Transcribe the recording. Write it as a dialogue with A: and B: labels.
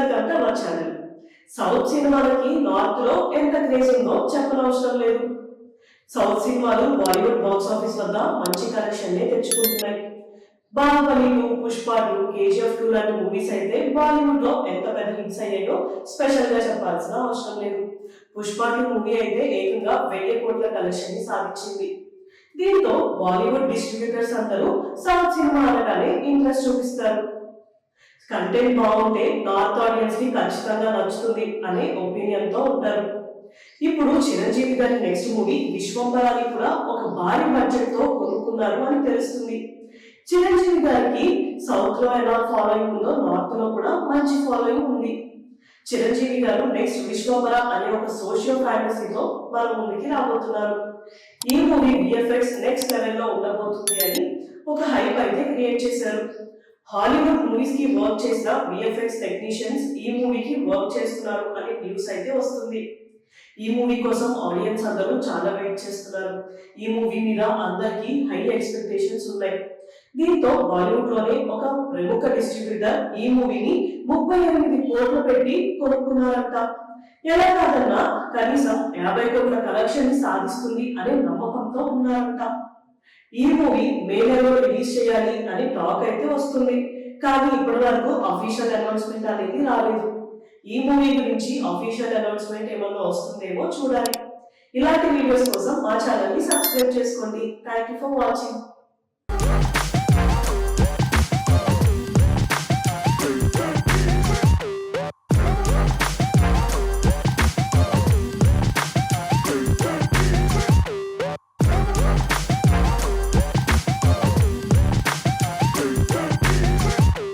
A: Welcome to our channel. South సినిమాలకి north లో ఎంత క్రేజ్ ఉందో చెప్పనవసరం లేదు. సౌత్ సినిమాలు బాలీవుడ్ బాక్స్ ఆఫీస్ వద్ద మంచి కలెక్షన్ నే తెచ్చుకుంటున్నాయి. బాహుబలి 2, పుష్ప 2, కేజీఎఫ్ 2 లాంటి మూవీస్ అయితే బాలీవుడ్ లో ఎంత పెద్ద హిట్స్ అయ్యాయో స్పెషల్ గా చెప్పాల్సిన అవసరం లేదు. పుష్ప 2 మూవీ అయితే ఏకంగా 1000 కోట్ల కలెక్షన్ ని సాధించింది. దీంతో బాలీవుడ్ డిస్ట్రిబ్యూటర్స్ అందరూ సౌత్ సినిమా అనగానే ఇంట్రెస్ట్ చూపిస్తారు. కంటెంట్ బాగుంటే నార్త్ ఆడియన్స్ కి ఖచ్చితంగా నచ్చుతుంది అనే ఒపీనియన్ తో ఉంటారు. ఇప్పుడు చిరంజీవి గారి నెక్స్ట్ మూవీ విశ్వంబరాని కూడా ఒక భారీ బడ్జెట్ తో కొనుక్కున్నారు అని తెలుస్తుంది. చిరంజీవి గారికి సౌత్ లో ఎలా ఫాలోయింగ్ ఉందో నార్త్ లో కూడా మంచి ఫాలోయింగ్ ఉంది. చిరంజీవి గారు నెక్స్ట్ విశ్వంబర అనే ఒక సోషియో ఫ్యాంటసీతో మన ముందుకి రాబోతున్నారు. ఈ మూవీ విఎఫ్ఎక్స్ నెక్స్ట్ లెవెల్ లో ఉండబోతుంది అని ఒక హైప్ అయితే క్రియేట్ చేశారు. హాలీవుడ్ మూవీస్ కి వర్క్ చేసిన విఎఫ్ఎక్స్ టెక్నీషియన్స్ ఈ మూవీకి వర్క్ చేస్తున్నారు అనే న్యూస్ అయితే వస్తుంది. ఈ మూవీ కోసం ఆడియన్స్ అందరూ చాలా వెయిట్ చేస్తున్నారు. ఈ మూవీ మీద అందరికీ హై ఎక్స్పెక్టేషన్స్ ఉన్నాయి. దీంతో బాలీవుడ్ లోనే ఒక ప్రముఖ డిస్ట్రిబ్యూటర్ ఈ మూవీని 38 కోట్లు పెట్టి కొనుక్కున్నారంట. ఎలా కాదన్నా కనీసం 50 కోట్ల కలెక్షన్ సాధిస్తుంది అనే నమ్మకంతో ఉన్నారంట. ఈ మూవీ మే నెలలో రిలీజ్ చేయాలి అని టాక్ అయితే వస్తుంది. కానీ ఇప్పటి వరకు అఫీషియల్ అనౌన్స్మెంట్ అనేది రాలేదు. ఈ మూవీ గురించి అఫీషియల్ అనౌన్స్మెంట్ ఏమన్నా వస్తుందేమో చూడాలి. ఇలాంటి వీడియోస్ కోసం మా ఛానల్ ని సబ్స్క్రైబ్ చేసుకోండి. Thank you for watching.